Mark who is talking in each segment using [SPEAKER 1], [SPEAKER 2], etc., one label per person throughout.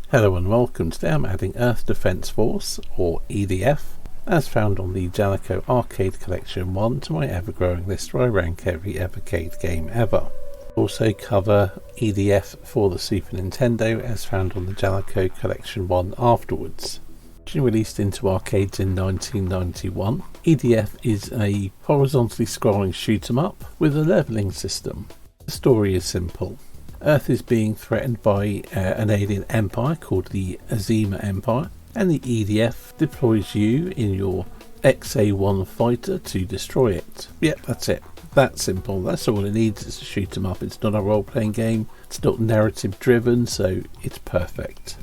[SPEAKER 1] Hello and welcome. Today I'm adding Earth Defence Force, or EDF, as found on the Jaleco Arcade Collection 1 to my ever-growing list where I rank every Evercade game ever. Also cover EDF for the Super Nintendo as found on the Jaleco Collection 1 afterwards. Originally released into arcades in 1991, EDF is a horizontally scrolling shoot-'em-up with a levelling system. The story is simple. Earth is being threatened by an alien empire called the Azima Empire, and the EDF deploys you in your XA-1 fighter to destroy it. Yep, that's it. That simple. That's all it needs. It's a shoot 'em up. It's not a role-playing game. It's not narrative driven, so it's perfect.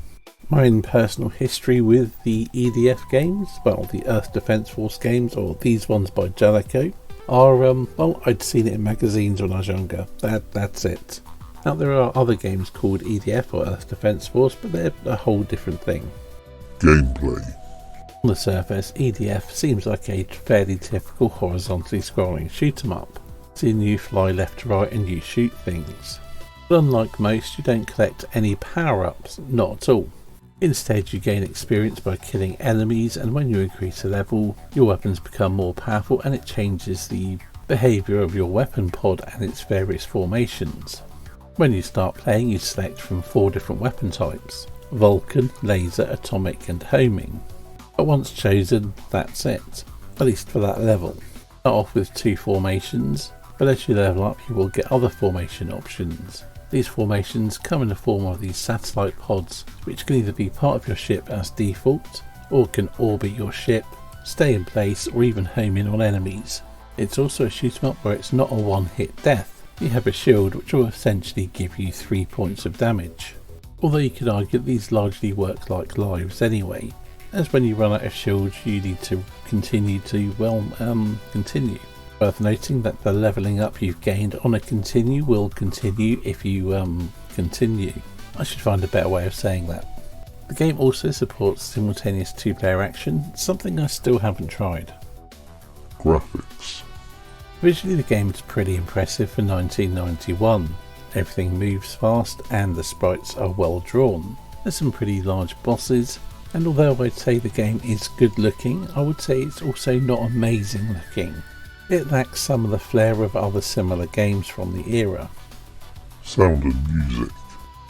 [SPEAKER 1] My own personal history with the EDF games, well, the Earth Defence Force games, or these ones by Jaleco, are, well, I'd seen it in magazines when I was younger. That's it. Now, there are other games called EDF or Earth Defence Force, but they're a whole different thing.
[SPEAKER 2] Gameplay.
[SPEAKER 1] On the surface, EDF seems like a fairly typical horizontally scrolling shoot 'em up. Seeing you fly left to right and you shoot things. But unlike most, you don't collect any power-ups, not at all. Instead, you gain experience by killing enemies, and when you increase the level, your weapons become more powerful and it changes the behaviour of your weapon pod and its various formations. When you start playing, you select from 4 different weapon types: Vulcan, Laser, Atomic and Homing. But once chosen, that's it, at least for that level. Start off with 2 formations, but as you level up you will get other formation options. These formations come in the form of these satellite pods, which can either be part of your ship as default, or can orbit your ship, stay in place, or even home in on enemies. It's also a shoot 'em up where it's not a one-hit death. You have a shield which will essentially give you 3 points of damage. Although you could argue that these largely work like lives anyway, as when you run out of shields you need to continue to, continue. Worth noting that the levelling up you've gained on a continue will continue if you continue. I should find a better way of saying that. The game also supports simultaneous 2-player action, something I still haven't tried.
[SPEAKER 2] Graphics.
[SPEAKER 1] Visually the game is pretty impressive for 1991. Everything moves fast and the sprites are well drawn. There's some pretty large bosses, and although I'd say the game is good looking, I would say it's also not amazing looking. It lacks some of the flair of other similar games from the era.
[SPEAKER 2] Sound and music.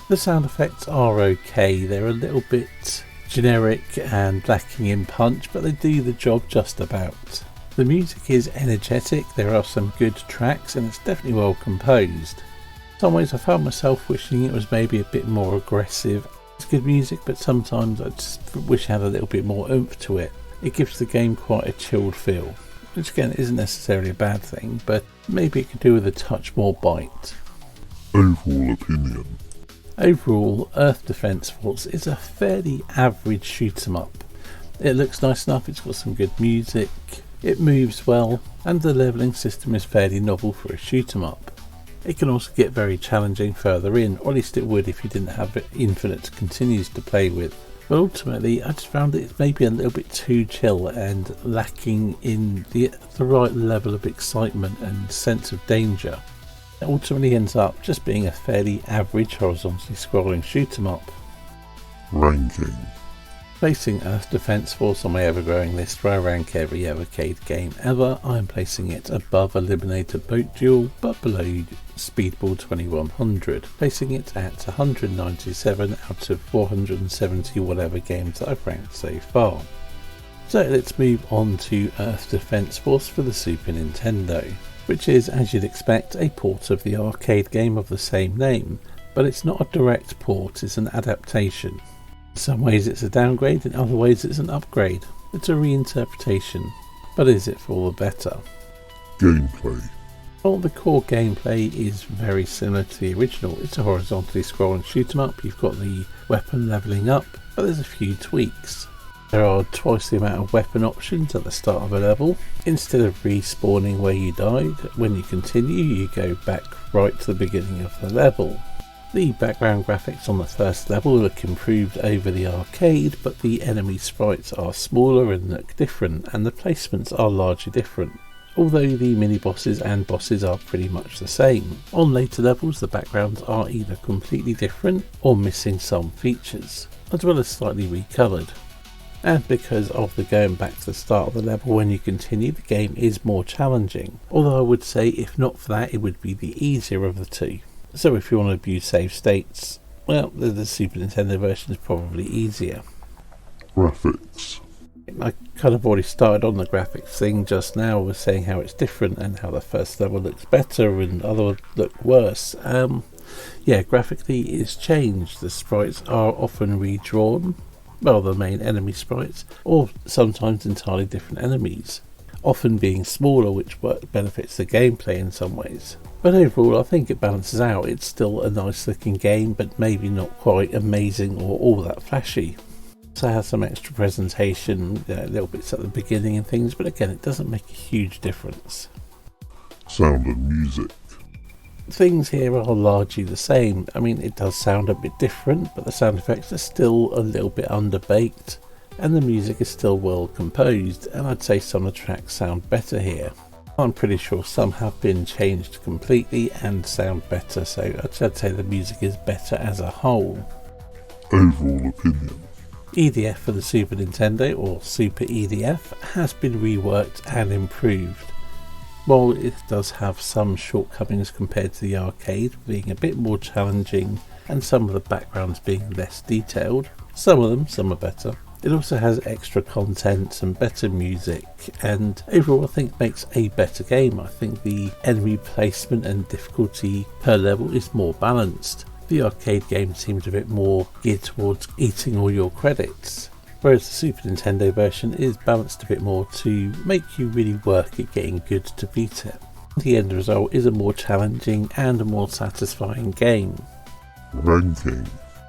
[SPEAKER 1] The sound effects are okay. They're a little bit generic and lacking in punch, but they do the job just about. The music is energetic, there are some good tracks, and it's definitely well composed. In some ways I found myself wishing it was maybe a bit more aggressive. It's good music, but sometimes I just wish it had a little bit more oomph to it. It gives the game quite a chilled feel, which again isn't necessarily a bad thing, but maybe it could do with a touch more bite.
[SPEAKER 2] Overall opinion.
[SPEAKER 1] Overall, Earth Defence Force is a fairly average shoot 'em up. It looks nice enough, it's got some good music, it moves well, and the levelling system is fairly novel for a shoot 'em up. It can also get very challenging further in, or at least it would if you didn't have infinite continues to play with. But ultimately I just found it maybe a little bit too chill and lacking in the right level of excitement and sense of danger. It ultimately ends up just being a fairly average horizontally scrolling shoot 'em up.
[SPEAKER 2] Ranking.
[SPEAKER 1] Placing Earth Defence Force on my ever-growing list where I rank every Evercade game ever, I am placing it above Eliminator Boat Duel but below Speedball 2100, placing it at 197 out of 470 whatever games that I've ranked so far. So let's move on to Earth Defence Force for the Super Nintendo, which is, as you'd expect, a port of the arcade game of the same name, but it's not a direct port, it's an adaptation. In some ways it's a downgrade, in other ways it's an upgrade. It's a reinterpretation, but is it for the better?
[SPEAKER 2] Gameplay.
[SPEAKER 1] Well, the core gameplay is very similar to the original. It's a horizontally scrolling shoot 'em up, you've got the weapon levelling up, but there's a few tweaks. There are twice the amount of weapon options at the start of a level. Instead of respawning where you died, when you continue you go back right to the beginning of the level. The background graphics on the first level look improved over the arcade, but the enemy sprites are smaller and look different, and the placements are largely different. although the mini-bosses and bosses are pretty much the same. On later levels the backgrounds are either completely different or missing some features, as well as slightly recoloured. And because of the going back to the start of the level when you continue, the game is more challenging, although I would say if not for that it would be the easier of the two. So if you want to view save states, well, the Super Nintendo version is probably easier.
[SPEAKER 2] Graphics.
[SPEAKER 1] I kind of already started on the graphics thing just now with saying how it's different and how the first level looks better and other look worse. Yeah, graphically it's changed. The sprites are often redrawn, well, the main enemy sprites, or sometimes entirely different enemies, often being smaller, which benefits the gameplay in some ways. But overall I think it balances out. It's still a nice looking game, but maybe not quite amazing or all that flashy. So it has some extra presentation, little bits at the beginning and things, but again it doesn't make a huge difference.
[SPEAKER 2] Sound and music.
[SPEAKER 1] Things here are largely the same. I mean, it does sound a bit different, but the sound effects are still a little bit underbaked, and the music is still well composed, and I'd say some of the tracks sound better here. I'm pretty sure some have been changed completely and sound better, so I'd say the music is better as a whole.
[SPEAKER 2] Overall opinion.
[SPEAKER 1] EDF for the Super Nintendo, or Super EDF, has been reworked and improved. While it does have some shortcomings compared to the arcade, being a bit more challenging and some of the backgrounds being less detailed, some are better. It also has extra content, some better music, and overall I think makes a better game. I think the enemy placement and difficulty per level is more balanced. The arcade game seems a bit more geared towards eating all your credits, whereas the Super Nintendo version is balanced a bit more to make you really work at getting good to beat it. The end result is a more challenging and a more satisfying game.
[SPEAKER 2] Ranking.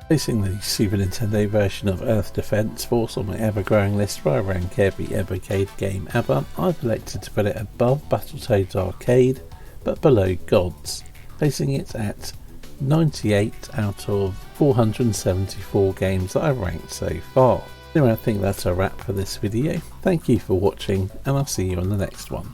[SPEAKER 1] Placing the Super Nintendo version of Earth Defense Force on my ever-growing list where I rank every Evercade game ever, I've elected to put it above Battletoads Arcade, but below Gods, placing it at 98 out of 474 games that I've ranked so far. Anyway, I think that's a wrap for this video. Thank you for watching, and I'll see you on the next one.